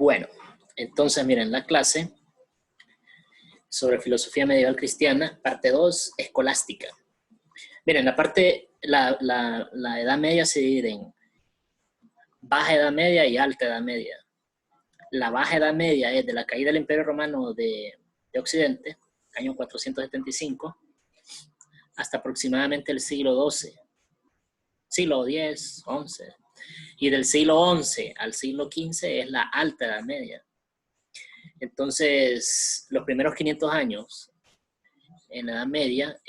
Bueno, entonces miren, la clase sobre filosofía medieval cristiana, parte 2, escolástica. Miren, la Edad Media se divide en Baja Edad Media y Alta Edad Media. La Baja Edad Media es de la caída del Imperio Romano de Occidente, año 475, hasta aproximadamente el siglo XII, siglo X, XI. Y del siglo XI al siglo XV es la Alta Edad Media. Entonces, los primeros 500 años en la Edad Media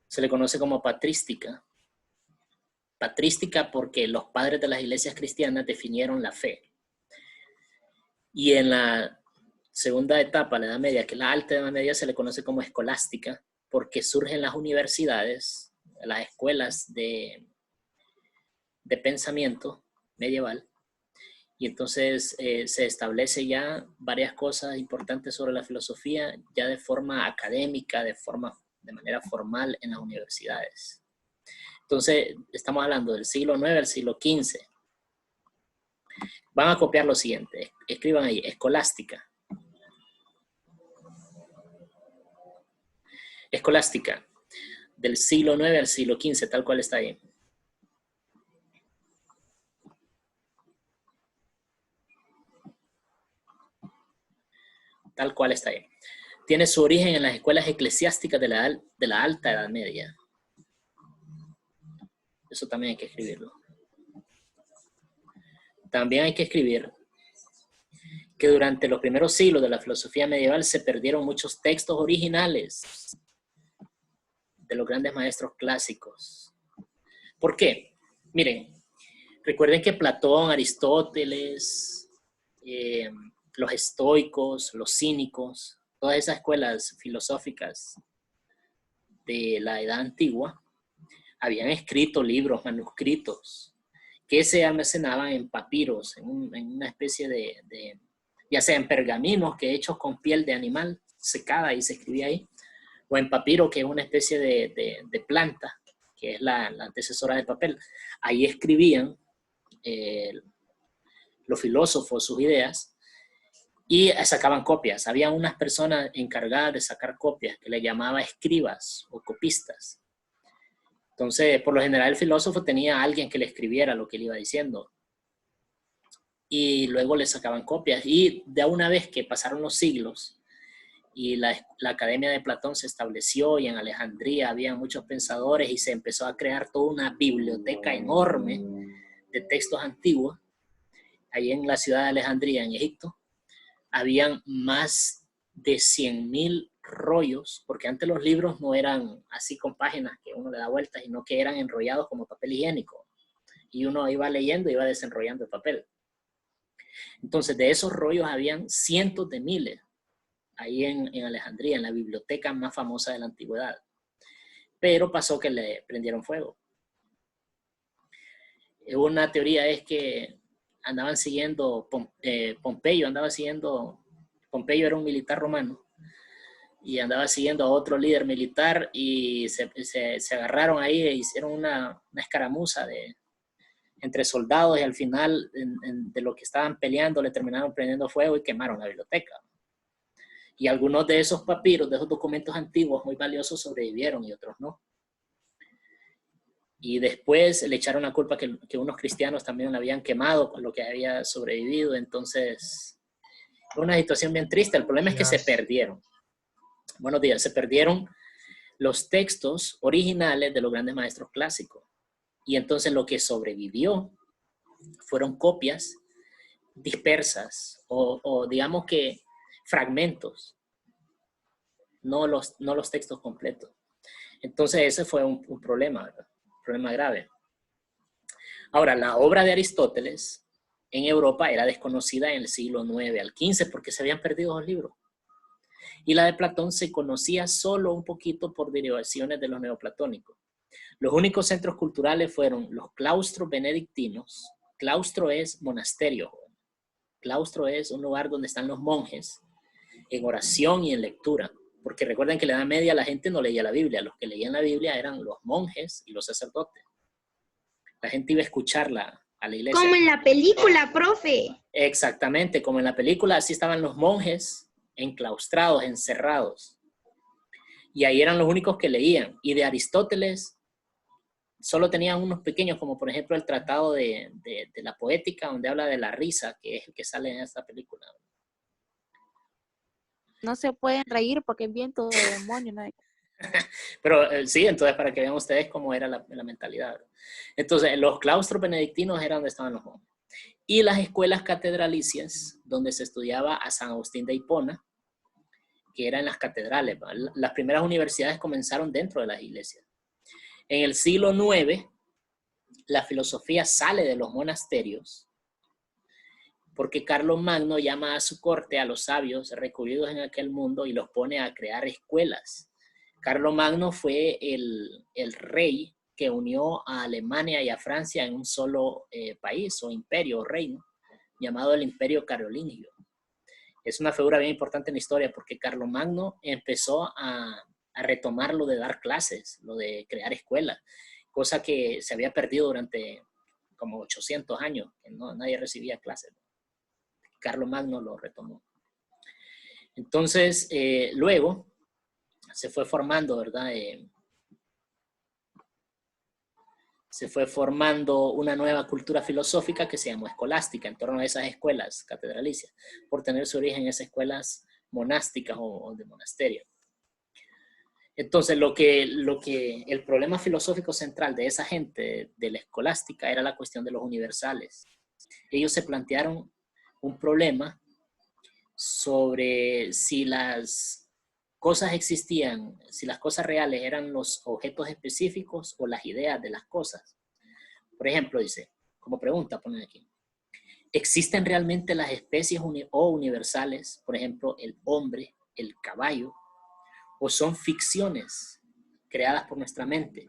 se le conoce como patrística. Patrística porque los padres de las iglesias cristianas definieron la fe. Y en la segunda etapa, la Edad Media, que es la Alta Edad Media, se le conoce como escolástica porque surgen las universidades, las escuelas de pensamiento medieval. Y entonces se establece ya varias cosas importantes sobre la filosofía, ya de forma académica, de manera formal en las universidades. Entonces, estamos hablando del siglo IX al siglo XV. Van a copiar lo siguiente. Escriban ahí, escolástica. Escolástica, del siglo IX al siglo XV, tal cual está ahí. Tal cual está ahí. Tiene su origen en las escuelas eclesiásticas de la Alta Edad Media. Eso también hay que escribirlo. También hay que escribir que durante los primeros siglos de la filosofía medieval se perdieron muchos textos originales de los grandes maestros clásicos. ¿Por qué? Miren, recuerden que Platón, Aristóteles, los estoicos, los cínicos, todas esas escuelas filosóficas de la Edad Antigua habían escrito libros, manuscritos, que se almacenaban en papiros, en una especie de, ya sea en pergaminos que hechos con piel de animal secada y se escribía ahí, o en papiro, que es una especie de planta, que es la antecesora del papel. Ahí escribían los filósofos sus ideas y sacaban copias. Había unas personas encargadas de sacar copias que le llamaba escribas o copistas. Entonces, por lo general, el filósofo tenía a alguien que le escribiera lo que él iba diciendo. Y luego le sacaban copias. Y de una vez que pasaron los siglos y la Academia de Platón se estableció y en Alejandría había muchos pensadores y se empezó a crear toda una biblioteca enorme de textos antiguos, ahí en la ciudad de Alejandría, en Egipto, habían más de 100.000 rollos, porque antes los libros no eran así con páginas que uno le da vueltas, sino que eran enrollados como papel higiénico. Y uno iba leyendo y iba desenrollando el papel. Entonces, de esos rollos habían cientos de miles ahí en Alejandría, en la biblioteca más famosa de la antigüedad. Pero pasó que le prendieron fuego. Una teoría es que andaban siguiendo, Pompeyo era un militar romano, y andaba siguiendo a otro líder militar y se agarraron ahí e hicieron una escaramuza entre soldados y al final de lo que estaban peleando le terminaron prendiendo fuego y quemaron la biblioteca. Y algunos de esos papiros, de esos documentos antiguos muy valiosos sobrevivieron y otros no. Y después le echaron la culpa que unos cristianos también la habían quemado con lo que había sobrevivido. Entonces, fue una situación bien triste. El problema es que se perdieron. Buenos días. Se perdieron los textos originales de los grandes maestros clásicos. Y entonces lo que sobrevivió fueron copias dispersas o digamos que fragmentos, no los textos completos. Entonces ese fue un problema, ¿verdad? Un problema grave. Ahora, la obra de Aristóteles en Europa era desconocida en el siglo IX al XV porque se habían perdido los libros. Y la de Platón se conocía solo un poquito por derivaciones de los neoplatónicos. Los únicos centros culturales fueron los claustros benedictinos. Claustro es monasterio. Claustro es un lugar donde están los monjes en oración y en lectura. Porque recuerden que en la Edad Media la gente no leía la Biblia. Los que leían la Biblia eran los monjes y los sacerdotes. La gente iba a escucharla a la iglesia. Como en la película, profe. Exactamente, como en la película, así estaban los monjes enclaustrados, encerrados. Y ahí eran los únicos que leían. Y de Aristóteles solo tenían unos pequeños, como por ejemplo el Tratado de la Poética, donde habla de la risa, que es el que sale en esta película. No se pueden reír porque es viento de demonio, ¿no? Pero sí, entonces para que vean ustedes cómo era la mentalidad. Entonces, los claustros benedictinos eran donde estaban los monjes. Y las escuelas catedralicias, donde se estudiaba a San Agustín de Hipona, que eran las catedrales. Las primeras universidades comenzaron dentro de las iglesias. En el siglo IX, la filosofía sale de los monasterios, porque Carlomagno llama a su corte a los sabios recluidos en aquel mundo y los pone a crear escuelas. Carlomagno fue el rey que unió a Alemania y a Francia en un solo país o imperio o reino, llamado el Imperio Carolingio. Es una figura bien importante en la historia porque Carlomagno empezó a retomar lo de dar clases, lo de crear escuelas, cosa que se había perdido durante como 800 años, que nadie recibía clases. Carlomagno lo retomó. Entonces, luego se fue formando, ¿verdad? Se fue formando una nueva cultura filosófica que se llamó escolástica en torno a esas escuelas catedralicias, por tener su origen en esas escuelas monásticas o de monasterio. Entonces, el problema filosófico central de esa gente de la escolástica era la cuestión de los universales. Ellos se plantearon un problema sobre si las cosas existían, si las cosas reales eran los objetos específicos o las ideas de las cosas. Por ejemplo, dice, como pregunta, ponen aquí, ¿existen realmente las especies o universales, por ejemplo, el hombre, el caballo, o son ficciones creadas por nuestra mente?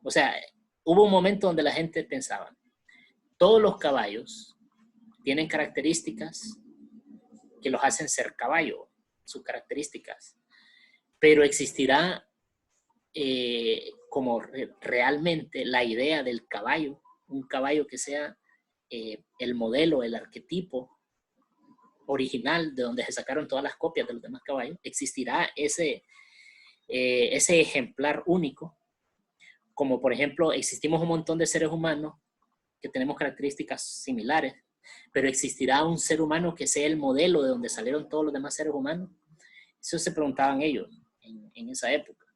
O sea, hubo un momento donde la gente pensaba, todos los caballos tienen características que los hacen ser caballo, sus características, pero existirá como realmente la idea del caballo, un caballo que sea el modelo, el arquetipo original de donde se sacaron todas las copias de los demás caballos, existirá ese ejemplar único, como por ejemplo existimos un montón de seres humanos que tenemos características similares, pero existirá un ser humano que sea el modelo de donde salieron todos los demás seres humanos. Eso se preguntaban ellos en esa época.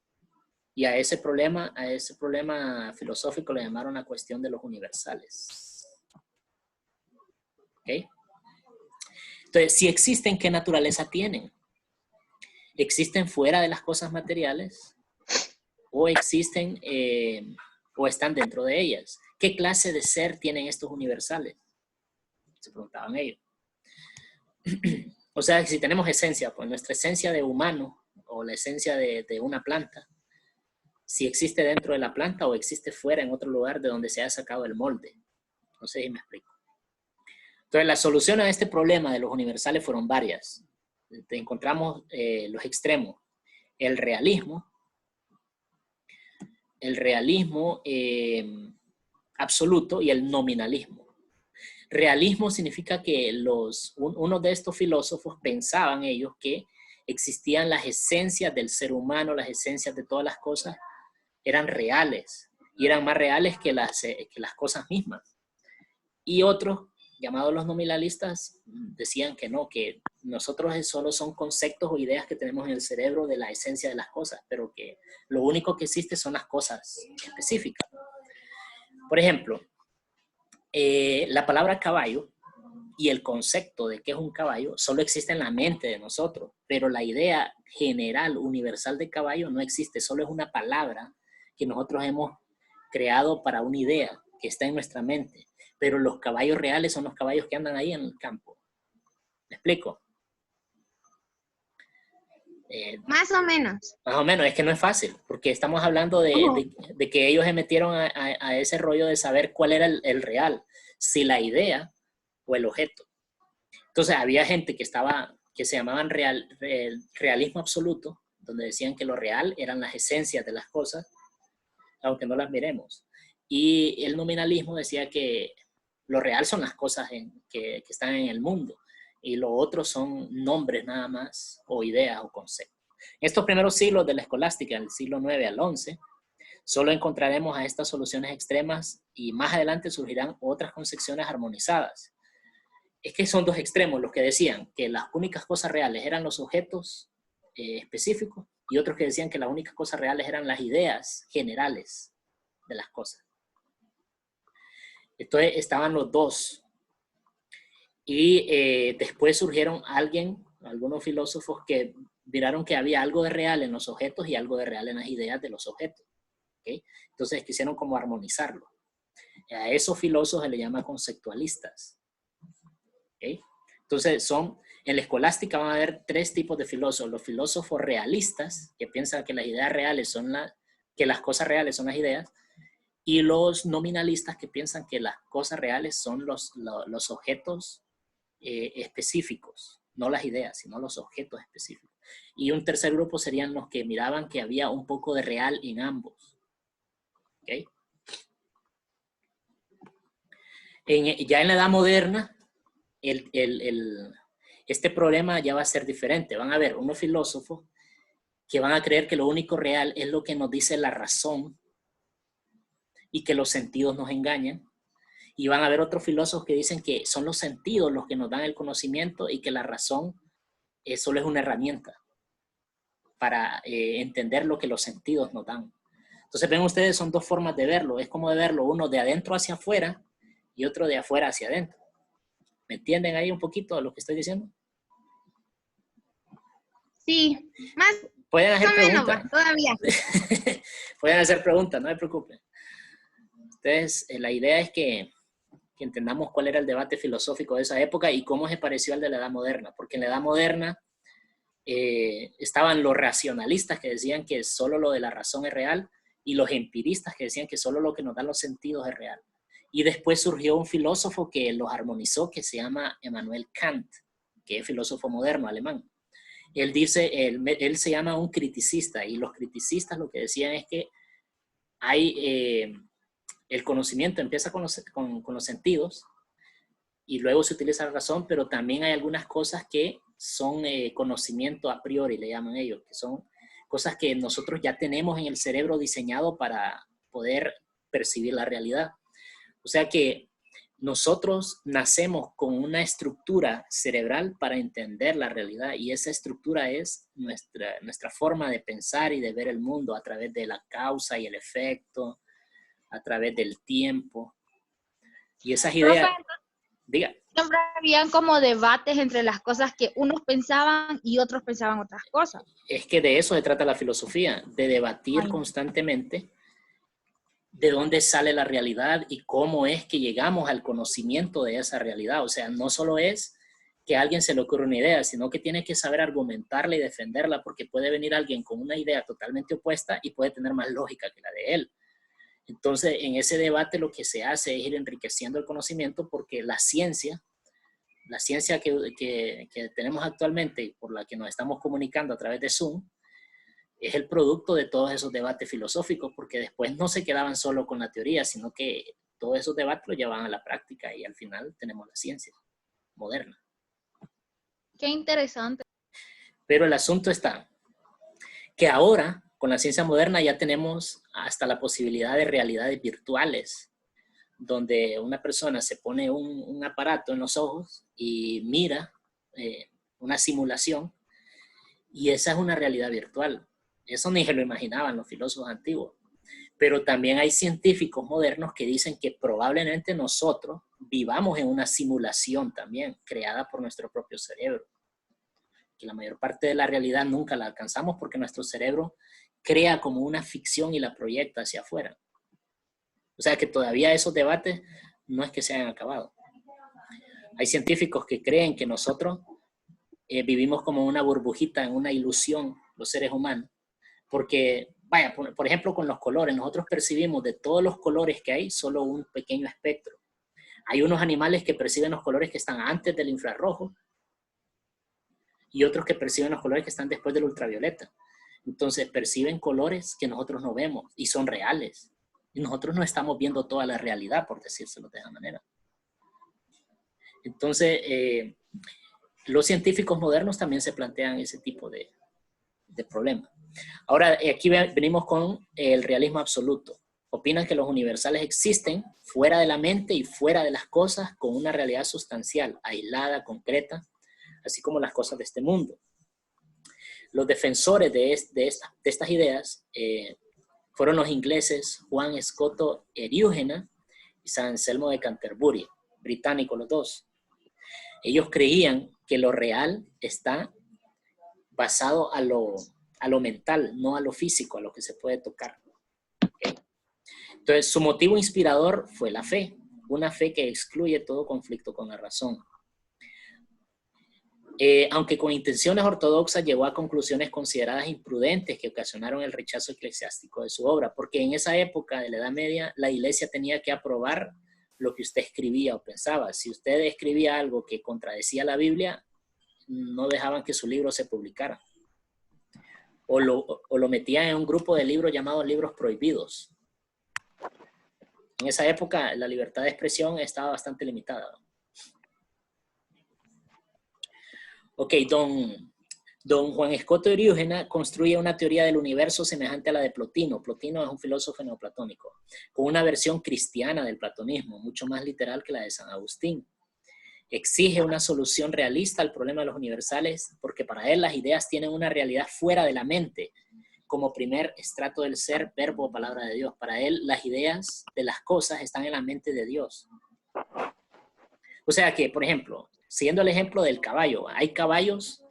Y a ese problema filosófico le llamaron la cuestión de los universales. ¿Ok? Entonces, si existen, ¿qué naturaleza tienen? ¿Existen fuera de las cosas materiales? ¿O existen o están dentro de ellas? ¿Qué clase de ser tienen estos universales? Se preguntaban ellos. O sea, si tenemos esencia, pues nuestra esencia de humano o la esencia de una planta, si existe dentro de la planta o existe fuera en otro lugar de donde se ha sacado el molde. No sé si me explico. Entonces, la solución a este problema de los universales fueron varias. Encontramos los extremos. El realismo absoluto y el nominalismo. Realismo significa que uno de estos filósofos pensaban ellos que existían las esencias del ser humano, las esencias de todas las cosas, eran reales y eran más reales que las cosas mismas. Y otros, llamados los nominalistas, decían que no, que nosotros solo son conceptos o ideas que tenemos en el cerebro de la esencia de las cosas, pero que lo único que existe son las cosas específicas. Por ejemplo, la palabra caballo y el concepto de qué es un caballo solo existe en la mente de nosotros, pero la idea general, universal de caballo no existe, solo es una palabra que nosotros hemos creado para una idea que está en nuestra mente, pero los caballos reales son los caballos que andan ahí en el campo. ¿Me explico? Más o menos. Más o menos, es que no es fácil, porque estamos hablando de que ellos se metieron a ese rollo de saber cuál era el real, si la idea o el objeto. Entonces había gente que se llamaban realismo absoluto, donde decían que lo real eran las esencias de las cosas, aunque no las miremos. Y el nominalismo decía que Lo real son las cosas que están en el mundo y lo otro son nombres nada más o ideas o conceptos. En estos primeros siglos de la escolástica, del siglo IX al XI, solo encontraremos a estas soluciones extremas y más adelante surgirán otras concepciones armonizadas. Es que son dos extremos los que decían que las únicas cosas reales eran los objetos específicos y otros que decían que las únicas cosas reales eran las ideas generales de las cosas. Entonces estaban los dos. Y después surgieron algunos filósofos que miraron que había algo de real en los objetos y algo de real en las ideas de los objetos. ¿Okay? Entonces quisieron como armonizarlo. A esos filósofos se les llama conceptualistas. ¿Okay? Entonces en la escolástica van a haber tres tipos de filósofos. Los filósofos realistas, que piensan que las ideas reales que las cosas reales son las ideas, y los nominalistas que piensan que las cosas reales son los objetos específicos, no las ideas, sino los objetos específicos. Y un tercer grupo serían los que miraban que había un poco de real en ambos. ¿Okay? Ya en la Edad Moderna, este problema ya va a ser diferente. Van a haber unos filósofos que van a creer que lo único real es lo que nos dice la razón y que los sentidos nos engañan. Y van a haber otros filósofos que dicen que son los sentidos los que nos dan el conocimiento y que la razón solo es una herramienta para entender lo que los sentidos nos dan. Entonces ven ustedes, son dos formas de verlo. Es como de verlo uno de adentro hacia afuera y otro de afuera hacia adentro. ¿Me entienden ahí un poquito lo que estoy diciendo? Sí, más pueden hacer o menos, preguntas. todavía. Pueden hacer preguntas, no se preocupen. Entonces, la idea es que entendamos cuál era el debate filosófico de esa época y cómo se pareció al de la Edad Moderna. Porque en la Edad Moderna estaban los racionalistas que decían que solo lo de la razón es real y los empiristas que decían que solo lo que nos dan los sentidos es real. Y después surgió un filósofo que los armonizó, que se llama Immanuel Kant, que es filósofo moderno alemán. Él dice, él se llama un criticista, y los criticistas lo que decían es que hay, el conocimiento empieza con los sentidos y luego se utiliza la razón, pero también hay algunas cosas que son conocimiento a priori, le llaman ellos, que son cosas que nosotros ya tenemos en el cerebro diseñado para poder percibir la realidad. O sea que nosotros nacemos con una estructura cerebral para entender la realidad y esa estructura es nuestra forma de pensar y de ver el mundo a través de la causa y el efecto, a través del tiempo. Y esas ideas... Diga. Siempre habían como debates entre las cosas que unos pensaban y otros pensaban otras cosas. Es que de eso se trata la filosofía, de debatir constantemente de dónde sale la realidad y cómo es que llegamos al conocimiento de esa realidad. O sea, no solo es que a alguien se le ocurre una idea, sino que tiene que saber argumentarla y defenderla, porque puede venir alguien con una idea totalmente opuesta y puede tener más lógica que la de él. Entonces, en ese debate lo que se hace es ir enriqueciendo el conocimiento, porque la ciencia que tenemos actualmente y por la que nos estamos comunicando a través de Zoom, es el producto de todos esos debates filosóficos, porque después no se quedaban solo con la teoría, sino que todos esos debates los llevaban a la práctica y al final tenemos la ciencia moderna. Qué interesante. Pero el asunto está que ahora, con la ciencia moderna, ya tenemos hasta la posibilidad de realidades virtuales, donde una persona se pone un aparato en los ojos y mira una simulación, y esa es una realidad virtual. Eso ni se lo imaginaban los filósofos antiguos. Pero también hay científicos modernos que dicen que probablemente nosotros vivamos en una simulación también, creada por nuestro propio cerebro. Que la mayor parte de la realidad nunca la alcanzamos porque nuestro cerebro crea como una ficción y la proyecta hacia afuera. O sea que todavía esos debates no es que se hayan acabado. Hay científicos que creen que nosotros vivimos como una burbujita, en una ilusión, los seres humanos. Porque, vaya, por ejemplo, con los colores, nosotros percibimos de todos los colores que hay, solo un pequeño espectro. Hay unos animales que perciben los colores que están antes del infrarrojo y otros que perciben los colores que están después del ultravioleta. Entonces perciben colores que nosotros no vemos y son reales. Y nosotros no estamos viendo toda la realidad, por decírselo de esa manera. Entonces, los científicos modernos también se plantean ese tipo de problemas. Ahora, aquí venimos con el realismo absoluto. Opinan que los universales existen fuera de la mente y fuera de las cosas con una realidad sustancial, aislada, concreta, así como las cosas de este mundo. Los defensores de estas ideas fueron los ingleses Juan Escoto Eriúgena y San Anselmo de Canterbury, británicos los dos. Ellos creían que lo real está basado a lo mental, no a lo físico, a lo que se puede tocar. ¿Okay? Entonces, su motivo inspirador fue la fe, una fe que excluye todo conflicto con la razón. Aunque con intenciones ortodoxas, llegó a conclusiones consideradas imprudentes que ocasionaron el rechazo eclesiástico de su obra, porque en esa época de la Edad Media, la iglesia tenía que aprobar lo que usted escribía o pensaba. Si usted escribía algo que contradecía la Biblia, no dejaban que su libro se publicara. O lo metían en un grupo de libros llamados libros prohibidos. En esa época, la libertad de expresión estaba bastante limitada. Ok, don Juan Escoto Eriúgena construye una teoría del universo semejante a la de Plotino. Plotino es un filósofo neoplatónico, con una versión cristiana del platonismo, mucho más literal que la de San Agustín. Exige una solución realista al problema de los universales, porque para él las ideas tienen una realidad fuera de la mente, como primer estrato del ser, verbo o palabra de Dios. Para él, las ideas de las cosas están en la mente de Dios. O sea que, por ejemplo, siguiendo el ejemplo del caballo, hay caballos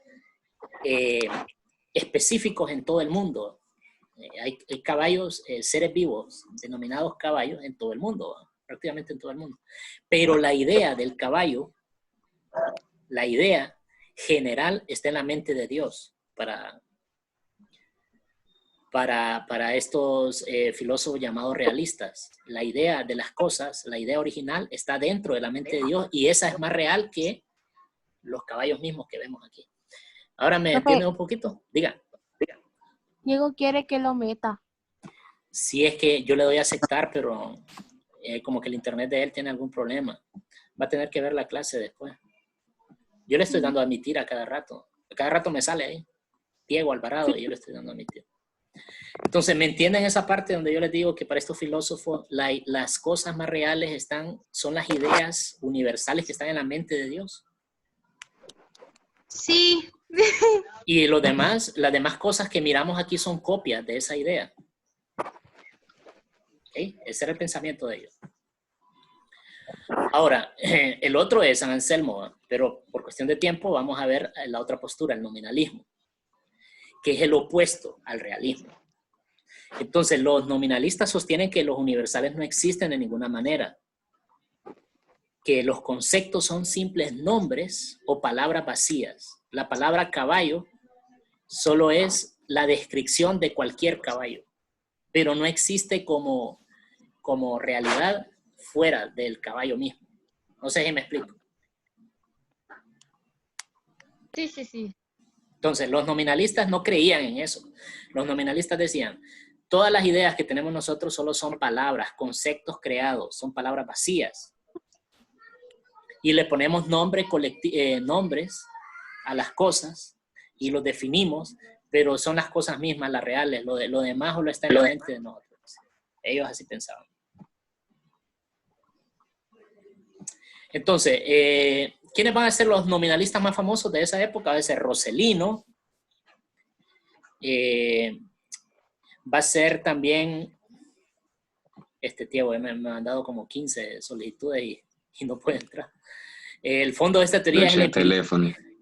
específicos en todo el mundo. Hay caballos, seres vivos, denominados caballos en todo el mundo, prácticamente en todo el mundo. Pero la idea del caballo, la idea general está en la mente de Dios para estos filósofos llamados realistas. La idea de las cosas, la idea original está dentro de la mente de Dios y esa es más real que los caballos mismos que vemos aquí. Ahora me entienden un poquito. Diga. Diego quiere que lo meta. Sí, es que yo le doy a aceptar, pero como que el internet de él tiene algún problema. Va a tener que ver la clase después. Yo le estoy dando a admitir a cada rato. A cada rato me sale ahí. Diego Alvarado, y yo le estoy dando a admitir. Entonces, ¿me entienden esa parte donde yo les digo que para estos filósofos las cosas más reales son las ideas universales que están en la mente de Dios? Sí. Y las demás cosas que miramos aquí son copias de esa idea. ¿Okay? Ese era el pensamiento de ellos. Ahora, el otro es San Anselmo, pero por cuestión de tiempo vamos a ver la otra postura, el nominalismo, que es el opuesto al realismo. Entonces, los nominalistas sostienen que los universales no existen de ninguna manera, que los conceptos son simples nombres o palabras vacías. La palabra caballo solo es la descripción de cualquier caballo, pero no existe como realidad fuera del caballo mismo. No sé si me explico. Sí. Entonces, los nominalistas no creían en eso. Los nominalistas decían, todas las ideas que tenemos nosotros solo son palabras, conceptos creados, son palabras vacías. Y le ponemos nombres a las cosas y los definimos, pero son las cosas mismas, las reales, lo demás lo está en la mente de nosotros. Ellos así pensaban. Entonces, ¿quiénes van a ser los nominalistas más famosos de esa época? Va a ser Roselino. Va a ser también, tío, me han dado como 15 solicitudes y no puede entrar. El fondo de esta teoría es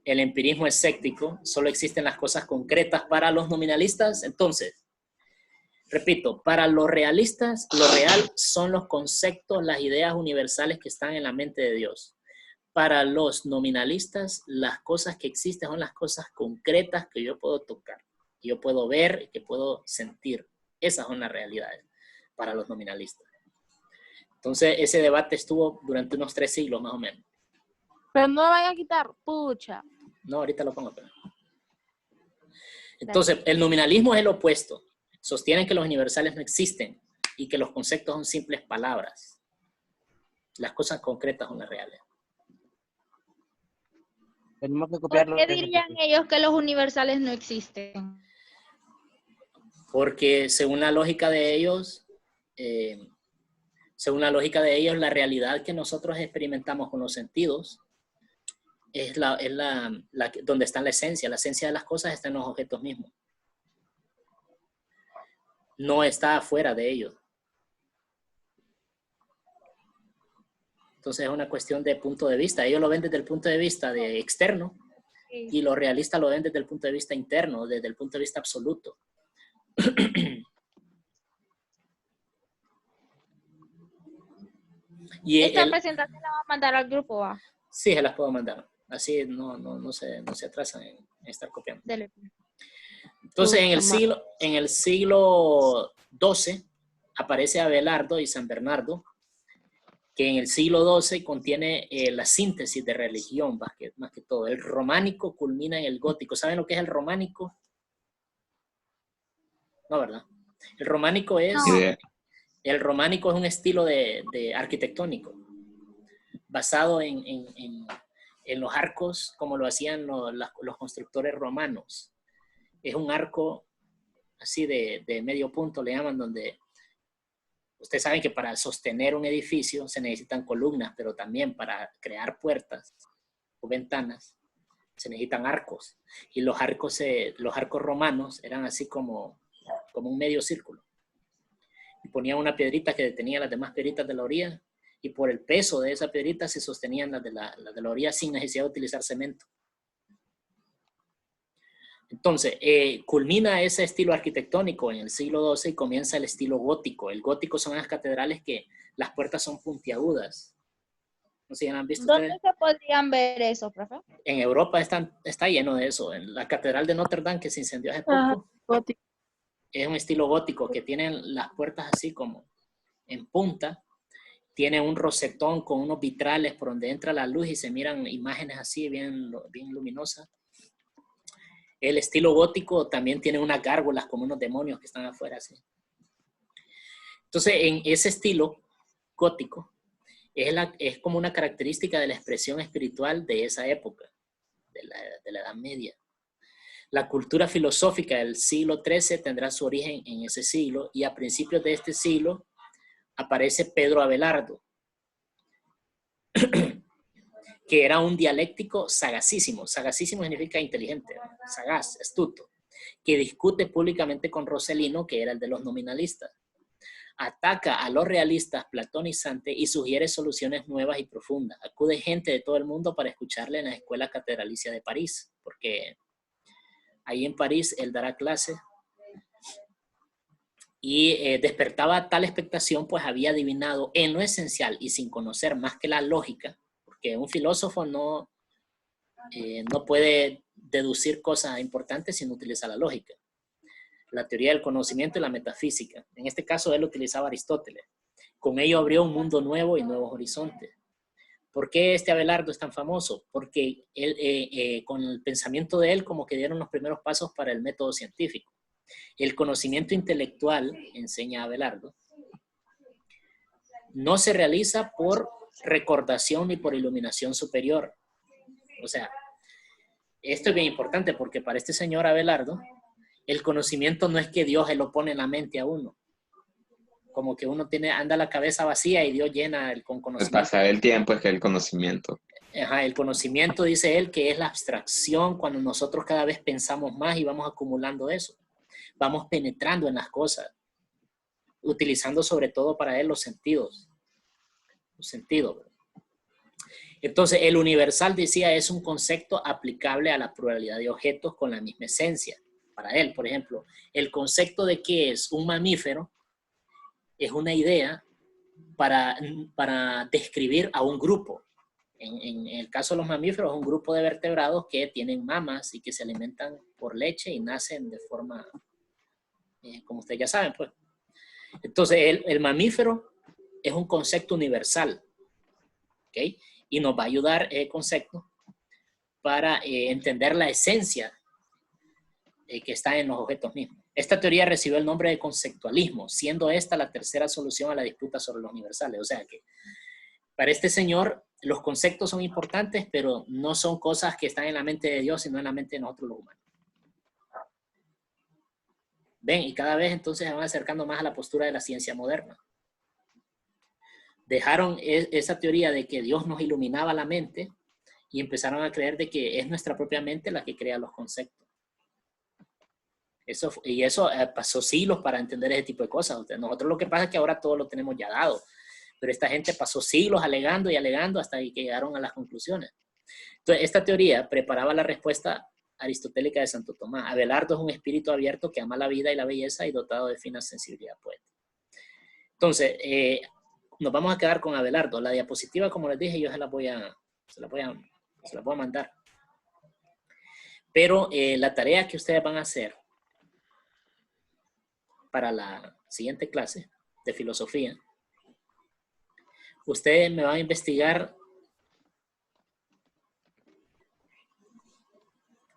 el empirismo escéptico. Solo existen las cosas concretas para los nominalistas. Entonces, repito, para los realistas, lo real son los conceptos, las ideas universales que están en la mente de Dios. Para los nominalistas, las cosas que existen son las cosas concretas que yo puedo tocar, que yo puedo ver, que puedo sentir. Esas son las realidades para los nominalistas. Entonces, ese debate estuvo durante unos 3 siglos más o menos. Pero no lo vayan a quitar, pucha. No, ahorita lo pongo. Pero. Entonces, el nominalismo es el opuesto. Sostienen que los universales no existen y que los conceptos son simples palabras. Las cosas concretas son las reales. Tenemos que ¿Por copiarlo. qué dirían ellos que los universales no existen? Porque según la lógica de ellos, la realidad que nosotros experimentamos con los sentidos es donde está la esencia. La esencia de las cosas está en los objetos mismos. No está afuera de ellos. Entonces es una cuestión de punto de vista. Ellos lo ven desde el punto de vista de externo y los realistas lo ven desde el punto de vista interno, desde el punto de vista absoluto. Y Esta presentación la vamos a mandar al grupo, ¿va? Sí, se las puedo mandar. Así no se atrasan en estar copiando. Dele. Entonces, en el siglo XII aparece Abelardo y San Bernardo, que en el siglo XII contiene la síntesis de religión, más que todo. El románico culmina en el gótico. ¿Saben lo que es el románico? No, ¿verdad? El románico es un estilo de arquitectónico, basado en los arcos, como lo hacían los constructores romanos. Es un arco así de medio punto, le llaman, donde ustedes saben que para sostener un edificio se necesitan columnas, pero también para crear puertas o ventanas se necesitan arcos. Y los arcos romanos eran así como un medio círculo. Y ponían una piedrita que detenía las demás piedritas de la orilla, y por el peso de esa piedrita se sostenían las de la orilla sin necesidad de utilizar cemento. Entonces, culmina ese estilo arquitectónico en el siglo XII y comienza el estilo gótico. El gótico son las catedrales que las puertas son puntiagudas. No sé si han visto ¿Dónde ustedes. se podrían ver eso, profe? En Europa está lleno de eso. En la catedral de Notre Dame, que se incendió hace poco, es un estilo gótico que tienen las puertas así como en punta. Tiene un rosetón con unos vitrales por donde entra la luz y se miran imágenes así bien luminosas. El estilo gótico también tiene unas gárgolas como unos demonios que están afuera así. Entonces, en ese estilo gótico es como una característica de la expresión espiritual de esa época, de la Edad Media. La cultura filosófica del siglo XIII tendrá su origen en ese siglo, y a principios de este siglo aparece Pedro Abelardo, que era un dialéctico sagacísimo. Sagacísimo significa inteligente, sagaz, astuto, que discute públicamente con Roselino, que era el de los nominalistas. Ataca a los realistas platonizantes y sugiere soluciones nuevas y profundas. Acude gente de todo el mundo para escucharle en la Escuela Catedralicia de París, porque ahí en París él dará clases. Y despertaba tal expectación, pues había adivinado en lo esencial y sin conocer más que la lógica, porque un filósofo no puede deducir cosas importantes sin utilizar la lógica. La teoría del conocimiento y la metafísica. En este caso él utilizaba Aristóteles. Con ello abrió un mundo nuevo y nuevos horizontes. ¿Por qué este Abelardo es tan famoso? Porque él, con el pensamiento de él, como que dieron los primeros pasos para el método científico. El conocimiento intelectual, enseña Abelardo, no se realiza por recordación ni por iluminación superior. O sea, esto es bien importante porque para este señor Abelardo, el conocimiento no es que Dios se lo pone en la mente a uno. Como que uno anda la cabeza vacía y Dios llena con conocimiento. El pasar del tiempo es que el conocimiento. Ajá, el conocimiento, dice él, que es la abstracción cuando nosotros cada vez pensamos más y vamos acumulando eso. Vamos penetrando en las cosas, utilizando sobre todo para él los sentidos. Los sentidos. Entonces, el universal, decía, es un concepto aplicable a la pluralidad de objetos con la misma esencia. Para él, por ejemplo, el concepto de qué es un mamífero es una idea para describir a un grupo. En el caso de los mamíferos, es un grupo de vertebrados que tienen mamas y que se alimentan por leche y nacen de forma, como ustedes ya saben, pues. Entonces, el mamífero es un concepto universal, ¿ok? Y nos va a ayudar el concepto para entender la esencia que está en los objetos mismos. Esta teoría recibió el nombre de conceptualismo, siendo esta la tercera solución a la disputa sobre los universales. O sea que para este señor, los conceptos son importantes, pero no son cosas que están en la mente de Dios, sino en la mente de nosotros los humanos. Ven, y cada vez entonces se van acercando más a la postura de la ciencia moderna. Dejaron esa teoría de que Dios nos iluminaba la mente y empezaron a creer de que es nuestra propia mente la que crea los conceptos. Eso pasó siglos para entender ese tipo de cosas. O sea, nosotros lo que pasa es que ahora todo lo tenemos ya dado, pero esta gente pasó siglos alegando y alegando hasta que llegaron a las conclusiones. Entonces, esta teoría preparaba la respuesta aristotélica de Santo Tomás. Abelardo es un espíritu abierto que ama la vida y la belleza y dotado de fina sensibilidad poética. Entonces, nos vamos a quedar con Abelardo. La diapositiva, como les dije, yo se la voy a mandar. Pero la tarea que ustedes van a hacer para la siguiente clase de filosofía, ustedes me van a investigar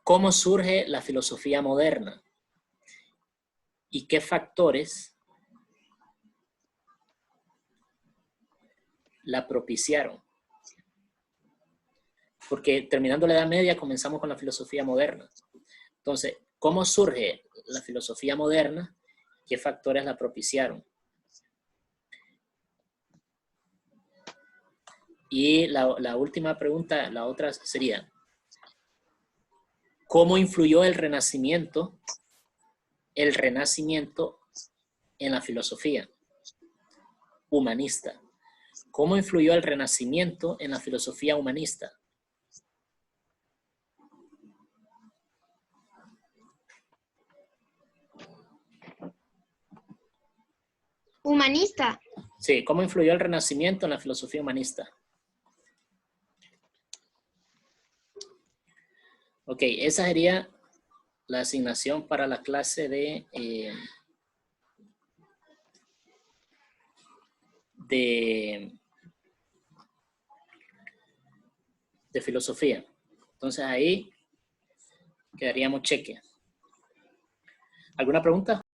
cómo surge la filosofía moderna y qué factores la propiciaron. Porque terminando la Edad Media comenzamos con la filosofía moderna. Entonces, ¿cómo surge la filosofía moderna? ¿Qué factores la propiciaron? Y la última pregunta, la otra sería, ¿cómo influyó el Renacimiento en la filosofía humanista? ¿Cómo influyó el Renacimiento en la filosofía humanista? Humanista. Sí, ¿cómo influyó el Renacimiento en la filosofía humanista? Ok, esa sería la asignación para la clase de filosofía. Entonces ahí quedaríamos cheque. ¿Alguna pregunta?